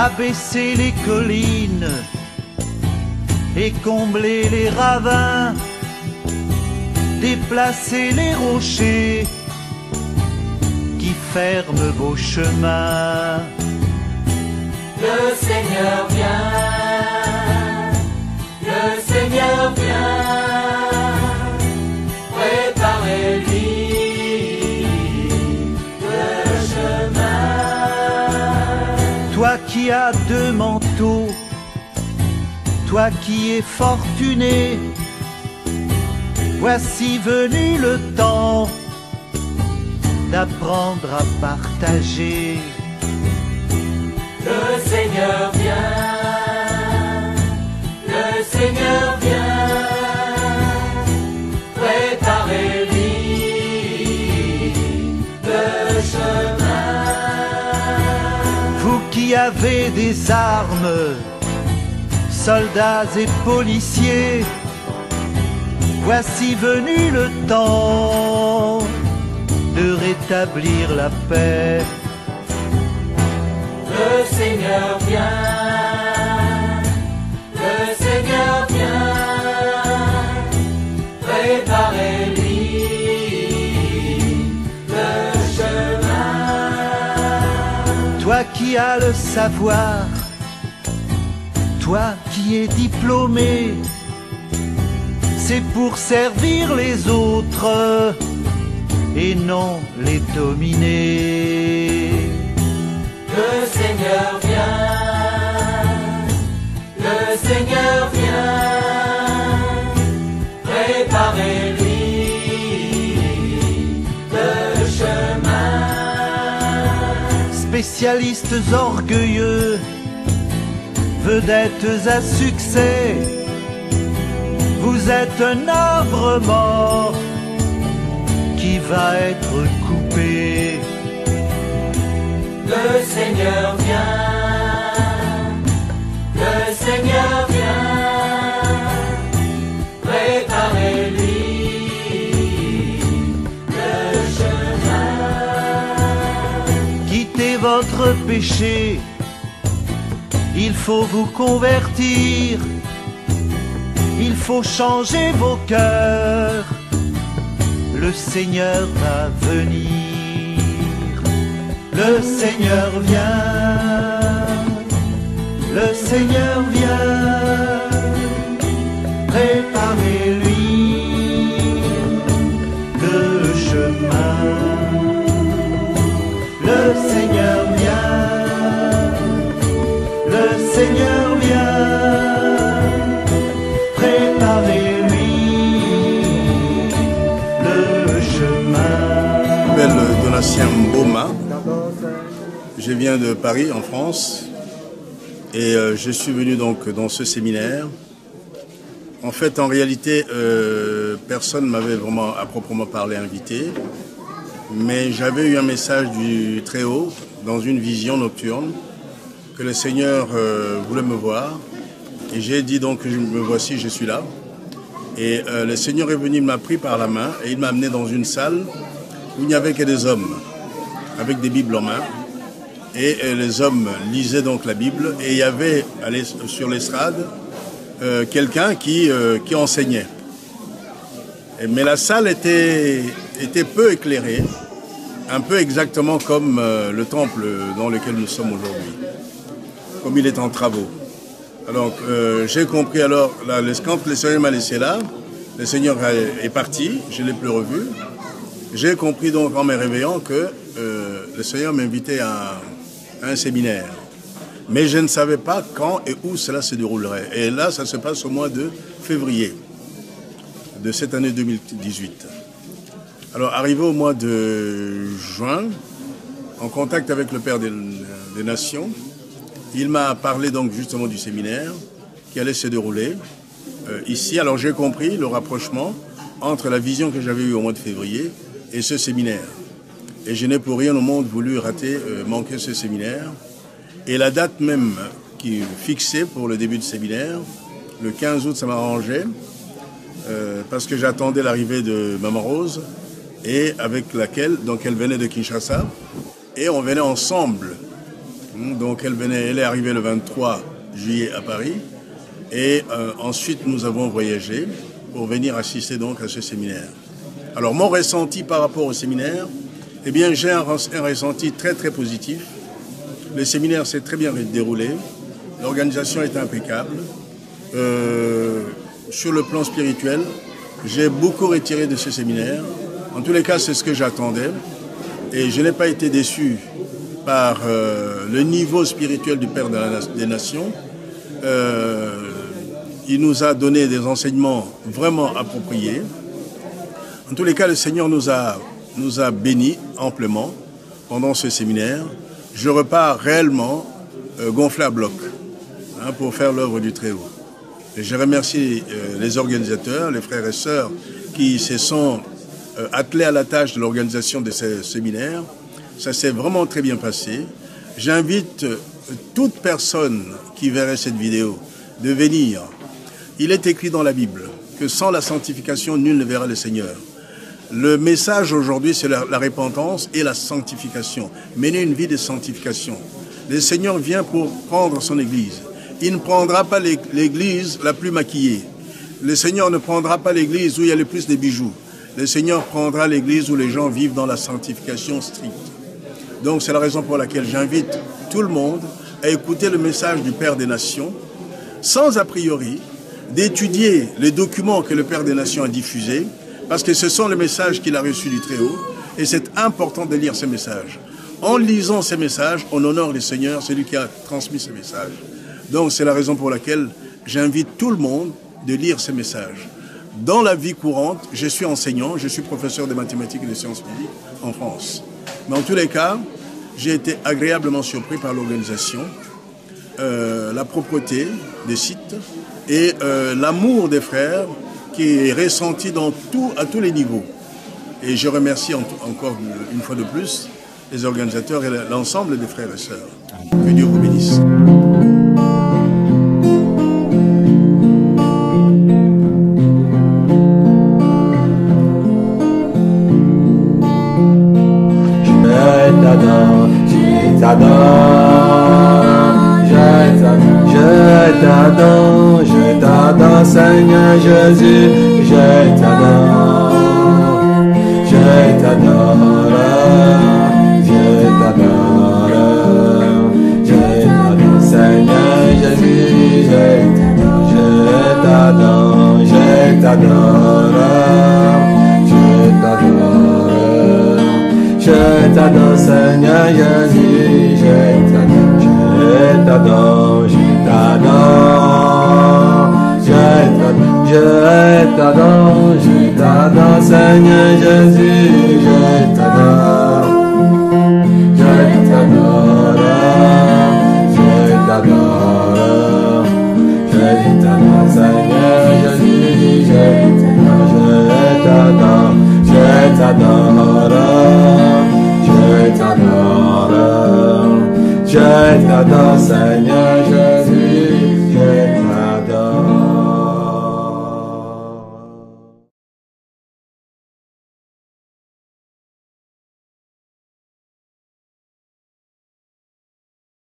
abaisser les collines et combler les ravins, déplacer les rochers qui ferment vos chemins. Le Seigneur vient, le Seigneur vient, préparez-lui le chemin. Toi qui as 2 manteaux, toi qui es fortuné, voici venu le temps d'apprendre à partager. Le Seigneur vient, le Seigneur vient, préparez-lui le chemin. Vous qui avez des armes, soldats et policiers, voici venu le temps de rétablir la paix. Le Seigneur vient, le Seigneur vient, préparez-lui le chemin. Toi qui as le savoir, toi qui es diplômé, c'est pour servir les autres et non les dominer. Le Seigneur vient, le Seigneur vient, préparez-lui le chemin. Spécialistes orgueilleux, vedettes à succès, vous êtes un arbre mort qui va être coupé. Le Seigneur vient, le Seigneur vient, préparez-lui le chemin. Quittez votre péché, il faut vous convertir, il faut changer vos cœurs, le Seigneur va venir. Le Seigneur vient, le Seigneur vient, préparez-lui le chemin. Le Seigneur vient, le Seigneur vient, préparez-lui le chemin. Je m'appelle Donatien Mboma. Je viens de Paris, en France, et je suis venu donc dans ce séminaire. En fait, en réalité, personne ne m'avait vraiment à proprement parler invité, mais j'avais eu un message du Très-Haut dans une vision nocturne que le Seigneur voulait me voir, et j'ai dit donc que me voici, je suis là. Et le Seigneur est venu, il m'a pris par la main et il m'a amené dans une salle où il n'y avait que des hommes avec des Bibles en main. Et les hommes lisaient donc la Bible et il y avait sur l'estrade quelqu'un qui enseignait. Mais la salle était peu éclairée, un peu exactement comme le temple dans lequel nous sommes aujourd'hui, comme il est en travaux. Alors j'ai compris alors, là, quand le Seigneur m'a laissé là, le Seigneur est parti, je ne l'ai plus revu. J'ai compris donc en me réveillant que le Seigneur m'invitait à un séminaire. Mais je ne savais pas quand et où cela se déroulerait. Et là, ça se passe au mois de février de cette année 2018. Alors, arrivé au mois de juin, en contact avec le Père des Nations, il m'a parlé donc justement du séminaire qui allait se dérouler ici. Alors, j'ai compris le rapprochement entre la vision que j'avais eue au mois de février et ce séminaire. Et je n'ai pour rien au monde voulu manquer ce séminaire. Et la date même qui est fixée pour le début du séminaire, le 15 août, ça m'arrangeait, parce que j'attendais l'arrivée de Maman Rose, et avec laquelle, donc elle venait de Kinshasa, et on venait ensemble Donc elle est arrivée le 23 juillet à Paris. Et ensuite, nous avons voyagé pour venir assister donc à ce séminaire. Alors, mon ressenti par rapport au séminaire, eh bien, j'ai un ressenti très, très positif. Le séminaire s'est très bien déroulé. L'organisation est impeccable. Sur le plan spirituel, j'ai beaucoup retiré de ce séminaire. En tous les cas, c'est ce que j'attendais. Et je n'ai pas été déçu par le niveau spirituel du Père des Nations. Il nous a donné des enseignements vraiment appropriés. En tous les cas, le Seigneur nous a bénis amplement pendant ce séminaire. Je repars réellement gonflé à bloc pour faire l'œuvre du Très-Haut. Et je remercie les organisateurs, les frères et sœurs qui se sont attelés à la tâche de l'organisation de ce séminaire. Ça s'est vraiment très bien passé. J'invite toute personne qui verrait cette vidéo de venir. Il est écrit dans la Bible que sans la sanctification, nul ne verra le Seigneur. Le message aujourd'hui, c'est la repentance et la sanctification. Mener une vie de sanctification. Le Seigneur vient pour prendre son Église. Il ne prendra pas l'Église la plus maquillée. Le Seigneur ne prendra pas l'Église où il y a le plus de bijoux. Le Seigneur prendra l'Église où les gens vivent dans la sanctification stricte. Donc c'est la raison pour laquelle j'invite tout le monde à écouter le message du Père des Nations, sans a priori, d'étudier les documents que le Père des Nations a diffusés, parce que ce sont les messages qu'il a reçus du Très-Haut, et c'est important de lire ces messages. En lisant ces messages, on honore le Seigneur, celui qui a transmis ces messages. Donc c'est la raison pour laquelle j'invite tout le monde de lire ces messages. Dans la vie courante, je suis enseignant, je suis professeur de mathématiques et de sciences physiques en France. Mais en tous les cas, j'ai été agréablement surpris par l'organisation, la propreté des sites et l'amour des frères qui est ressenti à tous les niveaux. Et je remercie encore une fois de plus les organisateurs et l'ensemble des frères et sœurs. Que Dieu vous bénisse. Je t'adore, Seigneur Jésus, je t'adore, je t'adore, je t'adore, Seigneur Jésus, je t'adore, je t'adore, je t'adore, Seigneur Jésus, je t'adore, je t'adore, Seigneur Jésus, je t'adore, je t'adore, Seigneur Jésus, je t'adore, je t'adore, Seigneur.